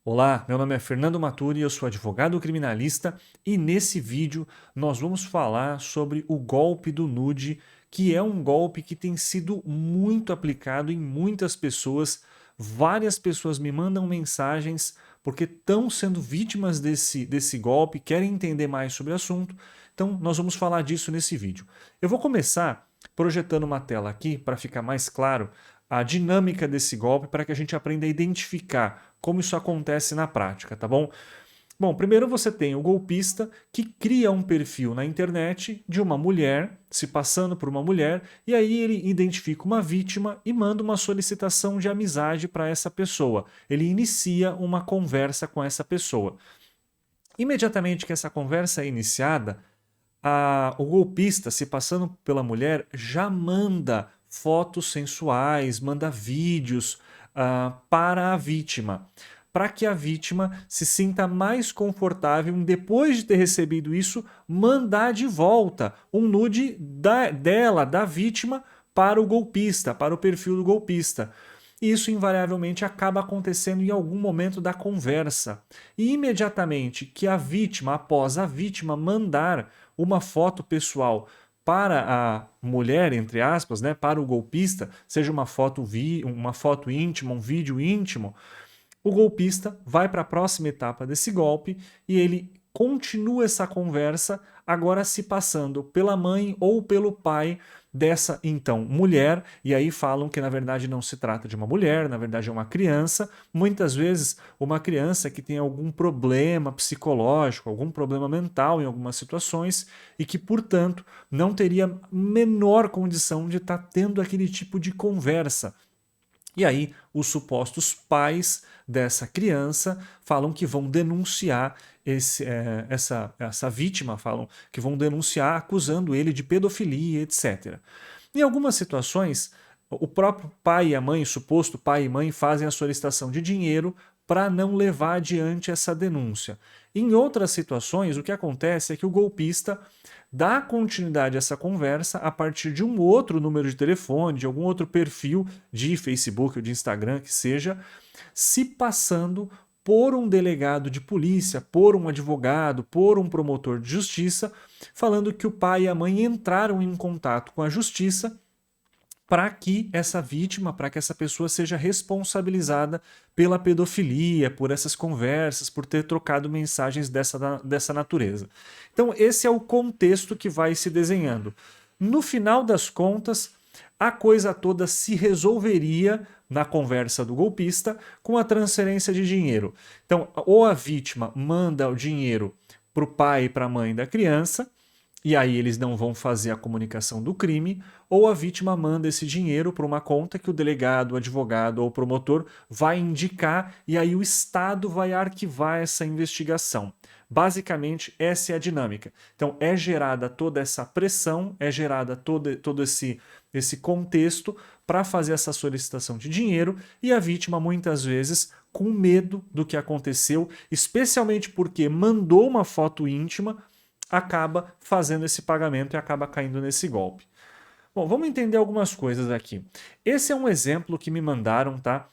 Olá, meu nome é Fernando Maturi, eu sou advogado criminalista e nesse vídeo nós vamos falar sobre o golpe do nude, que é um golpe que tem sido muito aplicado em muitas pessoas. Várias pessoas me mandam mensagens porque estão sendo vítimas desse golpe, querem entender mais sobre o assunto, então nós vamos falar disso nesse vídeo. Eu vou começar projetando uma tela aqui para ficar mais claro a dinâmica desse golpe para que a gente aprenda a identificar como isso acontece na prática, tá bom? Bom, primeiro você tem o golpista que cria um perfil na internet de uma mulher, se passando por uma mulher, e aí ele identifica uma vítima e manda uma solicitação de amizade para essa pessoa. Ele inicia uma conversa com essa pessoa. Imediatamente que essa conversa é iniciada, o golpista, se passando pela mulher, já manda fotos sensuais, manda vídeos para a vítima, para que a vítima se sinta mais confortável em, depois de ter recebido isso, mandar de volta um nude dela, da vítima, para o golpista, para o perfil do golpista. Isso invariavelmente acaba acontecendo em algum momento da conversa. E imediatamente que a vítima, após a vítima mandar uma foto pessoal para a mulher, entre aspas, né, para o golpista, seja uma foto íntima, um vídeo íntimo, o golpista vai para a próxima etapa desse golpe e ele continua essa conversa, agora se passando pela mãe ou pelo pai dessa então mulher, e aí falam que na verdade não se trata de uma mulher, na verdade é uma criança, muitas vezes uma criança que tem algum problema psicológico, algum problema mental em algumas situações e que, portanto, não teria menor condição de estar tendo aquele tipo de conversa. E aí, os supostos pais dessa criança falam que vão denunciar essa vítima, falam que vão denunciar acusando ele de pedofilia, etc. Em algumas situações, o próprio pai e a mãe, suposto pai e mãe, fazem a solicitação de dinheiro para não levar adiante essa denúncia. Em outras situações, o que acontece é que o golpista dá continuidade a essa conversa a partir de um outro número de telefone, de algum outro perfil de Facebook ou de Instagram que seja, se passando por um delegado de polícia, por um advogado, por um promotor de justiça, falando que o pai e a mãe entraram em contato com a justiça para que essa vítima, para que essa pessoa seja responsabilizada pela pedofilia, por essas conversas, por ter trocado mensagens dessa natureza. Então, esse é o contexto que vai se desenhando. No final das contas, a coisa toda se resolveria na conversa do golpista com a transferência de dinheiro. Então, ou a vítima manda o dinheiro para o pai e para a mãe da criança, e aí eles não vão fazer a comunicação do crime, ou a vítima manda esse dinheiro para uma conta que o delegado, o advogado ou o promotor vai indicar e aí o Estado vai arquivar essa investigação. Basicamente, essa é a dinâmica. Então, é gerada toda essa pressão, é gerada todo esse contexto para fazer essa solicitação de dinheiro e a vítima, muitas vezes, com medo do que aconteceu, especialmente porque mandou uma foto íntima, acaba fazendo esse pagamento e acaba caindo nesse golpe. Bom, vamos entender algumas coisas aqui. Esse é um exemplo que me mandaram, tá?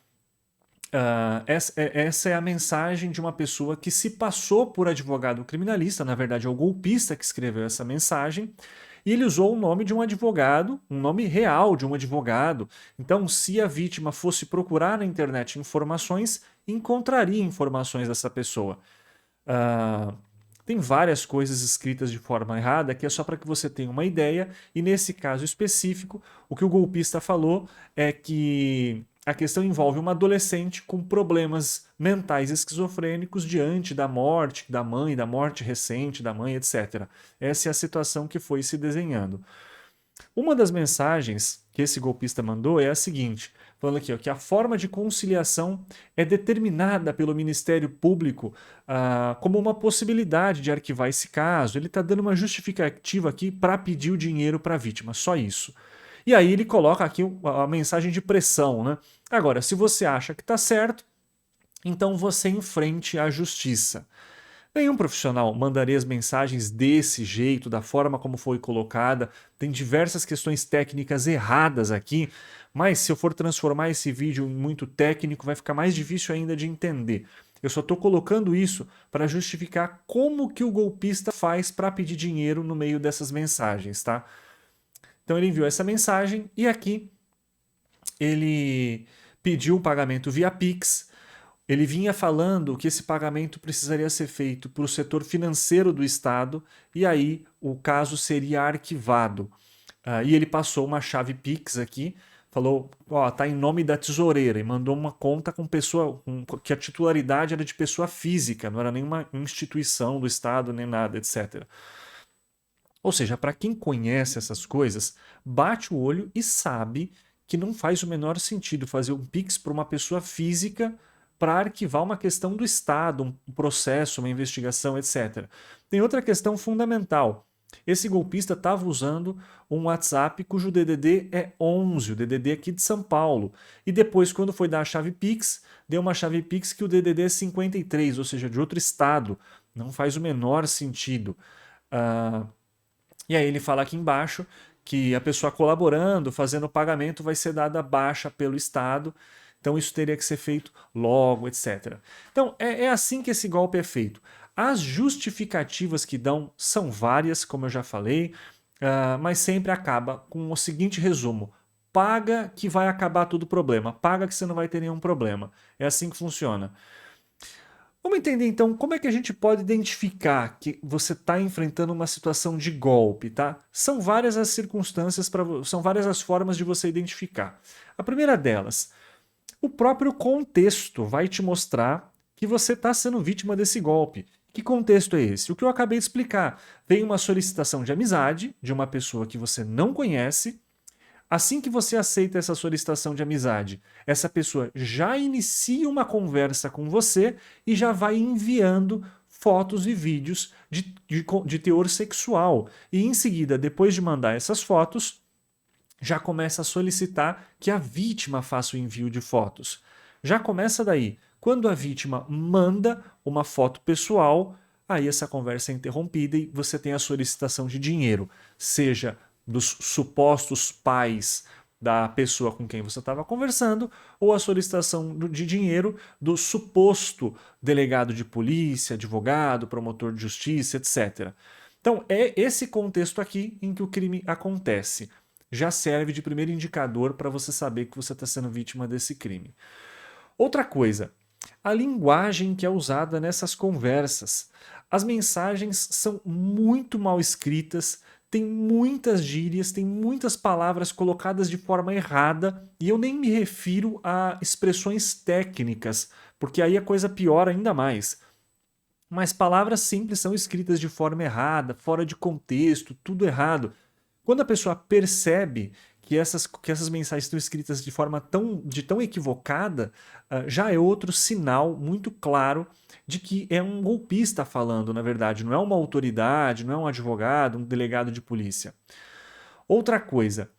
Essa é a mensagem de uma pessoa que se passou por advogado criminalista, na verdade é o golpista que escreveu essa mensagem, e ele usou o nome de um advogado, um nome real de um advogado. Então, se a vítima fosse procurar na internet informações, encontraria informações dessa pessoa. Uh, Tem várias coisas escritas de forma errada que é só para que você tenha uma ideia, e nesse caso específico, o que o golpista falou é que a questão envolve uma adolescente com problemas mentais esquizofrênicos diante da morte da mãe, da morte recente da mãe, etc. Essa é a situação que foi se desenhando. Uma das mensagens que esse golpista mandou é a seguinte, falando aqui, ó, que a forma de conciliação é determinada pelo Ministério Público como uma possibilidade de arquivar esse caso. Ele está dando uma justificativa aqui para pedir o dinheiro para a vítima, só isso. E aí ele coloca aqui a mensagem de pressão, né? Agora, se você acha que está certo, então você enfrente a justiça. Nenhum profissional mandaria as mensagens desse jeito, da forma como foi colocada. Tem diversas questões técnicas erradas aqui, mas se eu for transformar esse vídeo em muito técnico, vai ficar mais difícil ainda de entender. Eu só estou colocando isso para justificar como que o golpista faz para pedir dinheiro no meio dessas mensagens, tá? Então ele enviou essa mensagem e aqui ele pediu um pagamento via Pix. Ele vinha falando que esse pagamento precisaria ser feito para o setor financeiro do Estado e aí o caso seria arquivado. E ele passou uma chave Pix aqui, falou, ó, tá em nome da tesoureira e mandou uma conta com pessoa, que a titularidade era de pessoa física, não era nenhuma instituição do Estado nem nada, etc. Ou seja, para quem conhece essas coisas, bate o olho e sabe que não faz o menor sentido fazer um Pix para uma pessoa física para arquivar uma questão do Estado, um processo, uma investigação, etc. Tem outra questão fundamental. Esse golpista estava usando um WhatsApp cujo DDD é 11, o DDD aqui de São Paulo. E depois, quando foi dar a chave Pix, deu uma chave Pix que o DDD é 53, ou seja, de outro estado. Não faz o menor sentido. E aí ele fala aqui embaixo que a pessoa colaborando, fazendo o pagamento, vai ser dada baixa pelo Estado. Então isso teria que ser feito logo, etc. Então é assim que esse golpe é feito. As justificativas que dão são várias, como eu já falei, mas sempre acaba com o seguinte resumo: paga que vai acabar todo o problema, paga que você não vai ter nenhum problema. É assim que funciona. Vamos entender então como é que a gente pode identificar que você está enfrentando uma situação de golpe, tá? São várias as circunstâncias, são várias as formas de você identificar. A primeira delas, o próprio contexto vai te mostrar que você está sendo vítima desse golpe. Que contexto é esse? O que eu acabei de explicar. Vem uma solicitação de amizade de uma pessoa que você não conhece. Assim que você aceita essa solicitação de amizade, essa pessoa já inicia uma conversa com você e já vai enviando fotos e vídeos de teor sexual. E em seguida, depois de mandar essas fotos, já começa a solicitar que a vítima faça o envio de fotos. Já começa daí. Quando a vítima manda uma foto pessoal, aí essa conversa é interrompida e você tem a solicitação de dinheiro, seja dos supostos pais da pessoa com quem você estava conversando, ou a solicitação de dinheiro do suposto delegado de polícia, advogado, promotor de justiça, etc. Então, é esse contexto aqui em que o crime acontece. Já serve de primeiro indicador para você saber que você está sendo vítima desse crime. Outra coisa, a linguagem que é usada nessas conversas. As mensagens são muito mal escritas, tem muitas gírias, tem muitas palavras colocadas de forma errada, e eu nem me refiro a expressões técnicas, porque aí a coisa piora ainda mais. Mas palavras simples são escritas de forma errada, fora de contexto, tudo errado. Quando a pessoa percebe que essas mensagens estão escritas de forma tão equivocada, já é outro sinal muito claro de que é um golpista falando, na verdade, não é uma autoridade, não é um advogado, um delegado de polícia. Outra coisa,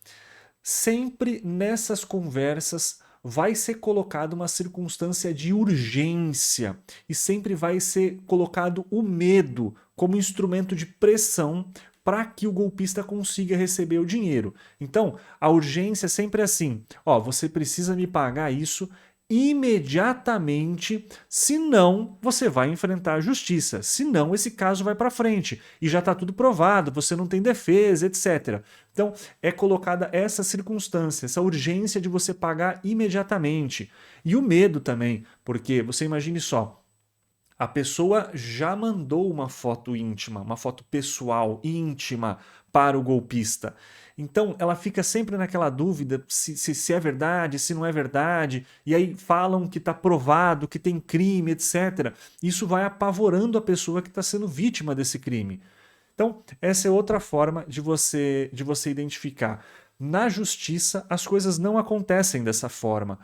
sempre nessas conversas vai ser colocada uma circunstância de urgência e sempre vai ser colocado o medo como instrumento de pressão para que o golpista consiga receber o dinheiro. Então, a urgência é sempre assim: ó, você precisa me pagar isso imediatamente, senão você vai enfrentar a justiça, senão esse caso vai para frente e já está tudo provado, você não tem defesa, etc. Então é colocada essa circunstância, essa urgência de você pagar imediatamente. E o medo também, porque você imagine só, a pessoa já mandou uma foto íntima, uma foto pessoal, íntima, para o golpista. Então ela fica sempre naquela dúvida se é verdade, se não é verdade, e aí falam que está provado, que tem crime, etc. Isso vai apavorando a pessoa que está sendo vítima desse crime. Então, essa é outra forma de você identificar. Na justiça, as coisas não acontecem dessa forma,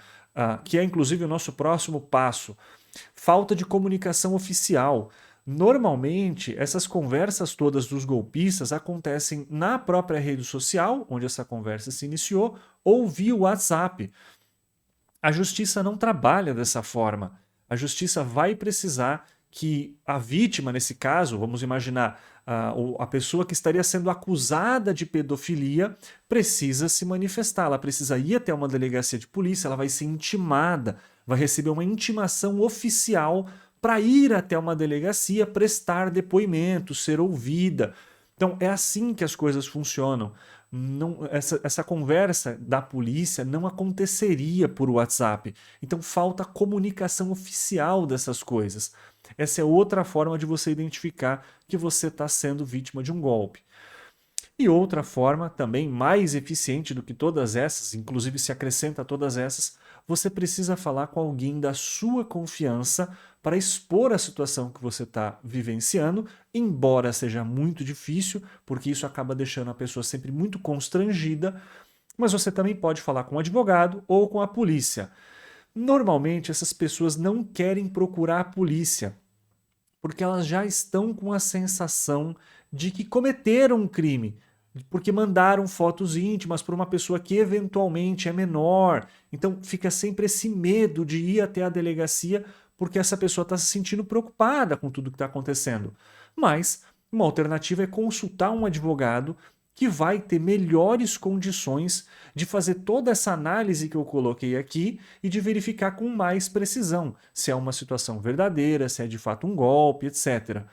que é inclusive o nosso próximo passo. Falta de comunicação oficial. Normalmente, essas conversas todas dos golpistas acontecem na própria rede social, onde essa conversa se iniciou, ou via WhatsApp. A justiça não trabalha dessa forma. A justiça vai precisar que a vítima, nesse caso, vamos imaginar, a pessoa que estaria sendo acusada de pedofilia, precisa se manifestar, ela precisa ir até uma delegacia de polícia, ela vai ser intimada, vai receber uma intimação oficial para ir até uma delegacia prestar depoimento, ser ouvida. Então é assim que as coisas funcionam. Essa conversa da polícia não aconteceria por WhatsApp. Então falta comunicação oficial dessas coisas. Essa é outra forma de você identificar que você está sendo vítima de um golpe. E outra forma, também mais eficiente do que todas essas, inclusive se acrescenta a todas essas, você precisa falar com alguém da sua confiança para expor a situação que você está vivenciando, embora seja muito difícil, porque isso acaba deixando a pessoa sempre muito constrangida, mas você também pode falar com um advogado ou com a polícia. Normalmente essas pessoas não querem procurar a polícia, porque elas já estão com a sensação de que cometeram um crime, porque mandaram fotos íntimas para uma pessoa que eventualmente é menor. Então fica sempre esse medo de ir até a delegacia porque essa pessoa está se sentindo preocupada com tudo que está acontecendo. Mas uma alternativa é consultar um advogado que vai ter melhores condições de fazer toda essa análise que eu coloquei aqui e de verificar com mais precisão se é uma situação verdadeira, se é de fato um golpe, etc.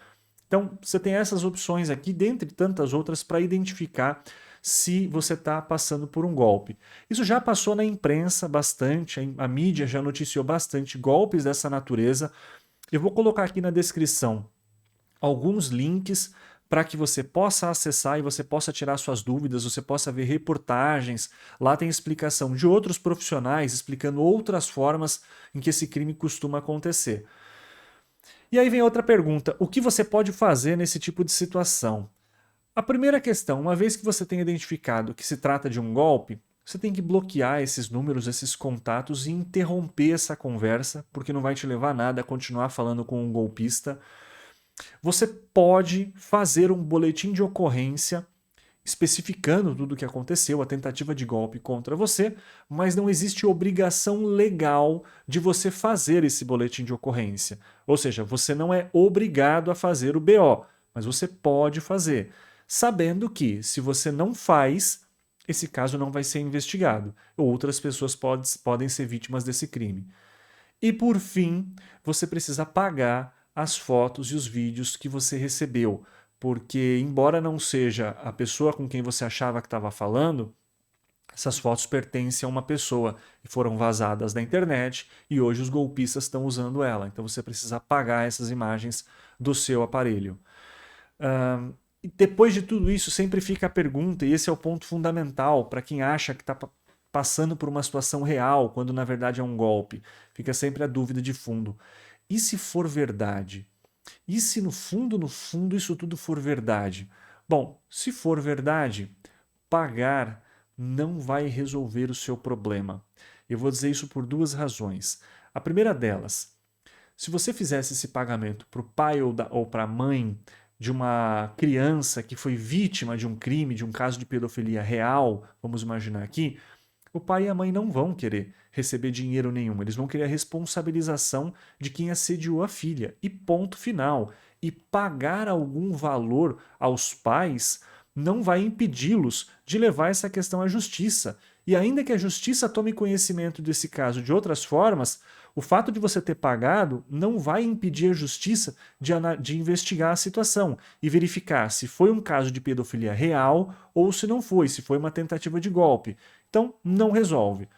Então, você tem essas opções aqui, dentre tantas outras, para identificar se você está passando por um golpe. Isso já passou na imprensa bastante, a mídia já noticiou bastante golpes dessa natureza. Eu vou colocar aqui na descrição alguns links para que você possa acessar e você possa tirar suas dúvidas, você possa ver reportagens. Lá tem explicação de outros profissionais explicando outras formas em que esse crime costuma acontecer. E aí vem outra pergunta: o que você pode fazer nesse tipo de situação? A primeira questão, uma vez que você tem identificado que se trata de um golpe, você tem que bloquear esses números, esses contatos e interromper essa conversa, porque não vai te levar a nada a continuar falando com um golpista. Você pode fazer um boletim de ocorrência especificando tudo o que aconteceu, a tentativa de golpe contra você, mas não existe obrigação legal de você fazer esse boletim de ocorrência. Ou seja, você não é obrigado a fazer o BO, mas você pode fazer, sabendo que se você não faz, esse caso não vai ser investigado. Outras pessoas podem ser vítimas desse crime. E por fim, você precisa pagar as fotos e os vídeos que você recebeu, porque embora não seja a pessoa com quem você achava que estava falando, essas fotos pertencem a uma pessoa e foram vazadas da internet e hoje os golpistas estão usando ela. Então você precisa pagar essas imagens do seu aparelho. E depois de tudo isso, sempre fica a pergunta, e esse é o ponto fundamental para quem acha que está passando por uma situação real, quando na verdade é um golpe. Fica sempre a dúvida de fundo. E se for verdade? E se no fundo, isso tudo for verdade? Bom, se for verdade, pagar não vai resolver o seu problema. Eu vou dizer isso por duas razões. A primeira delas, se você fizesse esse pagamento para o pai ou para a mãe de uma criança que foi vítima de um crime, de um caso de pedofilia real, vamos imaginar aqui, o pai e a mãe não vão querer receber dinheiro nenhum, eles vão querer a responsabilização de quem assediou a filha. E ponto final. E pagar algum valor aos pais não vai impedi-los de levar essa questão à justiça. E ainda que a justiça tome conhecimento desse caso de outras formas, o fato de você ter pagado não vai impedir a justiça de investigar a situação e verificar se foi um caso de pedofilia real ou se não foi, se foi uma tentativa de golpe. Então, não resolve.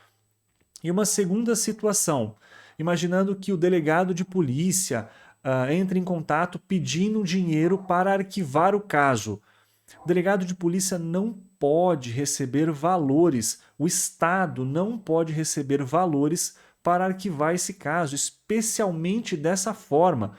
E uma segunda situação, imaginando que o delegado de polícia entre em contato pedindo dinheiro para arquivar o caso. O delegado de polícia não pode receber valores, o Estado não pode receber valores para arquivar esse caso, especialmente dessa forma.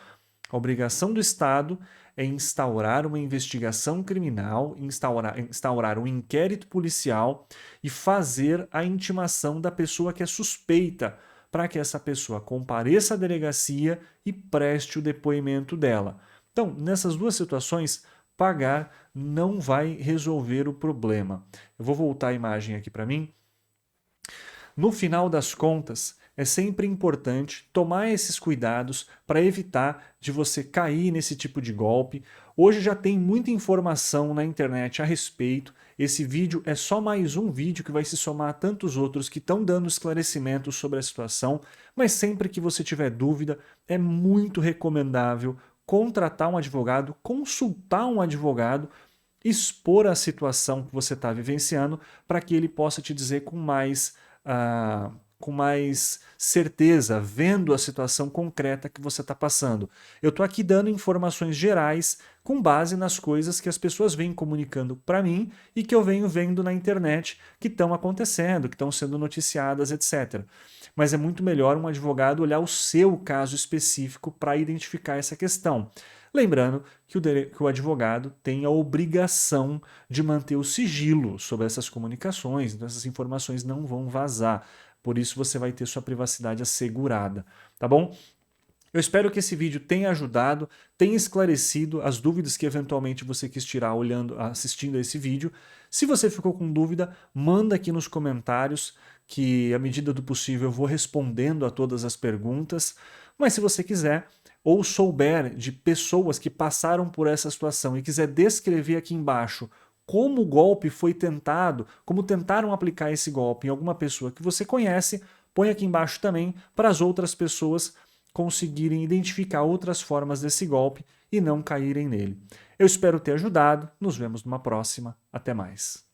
A obrigação do Estado é instaurar uma investigação criminal, instaurar um inquérito policial e fazer a intimação da pessoa que é suspeita, para que essa pessoa compareça à delegacia e preste o depoimento dela. Então, nessas duas situações, pagar não vai resolver o problema. Eu vou voltar a imagem aqui para mim. No final das contas, é sempre importante tomar esses cuidados para evitar de você cair nesse tipo de golpe. Hoje já tem muita informação na internet a respeito. Esse vídeo é só mais um vídeo que vai se somar a tantos outros que estão dando esclarecimentos sobre a situação, mas sempre que você tiver dúvida, é muito recomendável contratar um advogado, consultar um advogado, expor a situação que você está vivenciando para que ele possa te dizer com mais certeza, vendo a situação concreta que você está passando. Eu estou aqui dando informações gerais com base nas coisas que as pessoas vêm comunicando para mim e que eu venho vendo na internet que estão acontecendo, que estão sendo noticiadas, etc. Mas é muito melhor um advogado olhar o seu caso específico para identificar essa questão. Lembrando que o advogado tem a obrigação de manter o sigilo sobre essas comunicações, então essas informações não vão vazar. Por isso você vai ter sua privacidade assegurada, tá bom? Eu espero que esse vídeo tenha ajudado, tenha esclarecido as dúvidas que eventualmente você quis tirar assistindo a esse vídeo. Se você ficou com dúvida, manda aqui nos comentários que, à medida do possível, eu vou respondendo a todas as perguntas. Mas se você quiser ou souber de pessoas que passaram por essa situação e quiser descrever aqui embaixo como o golpe foi tentado, como tentaram aplicar esse golpe em alguma pessoa que você conhece, põe aqui embaixo também para as outras pessoas conseguirem identificar outras formas desse golpe e não caírem nele. Eu espero ter ajudado, nos vemos numa próxima, até mais.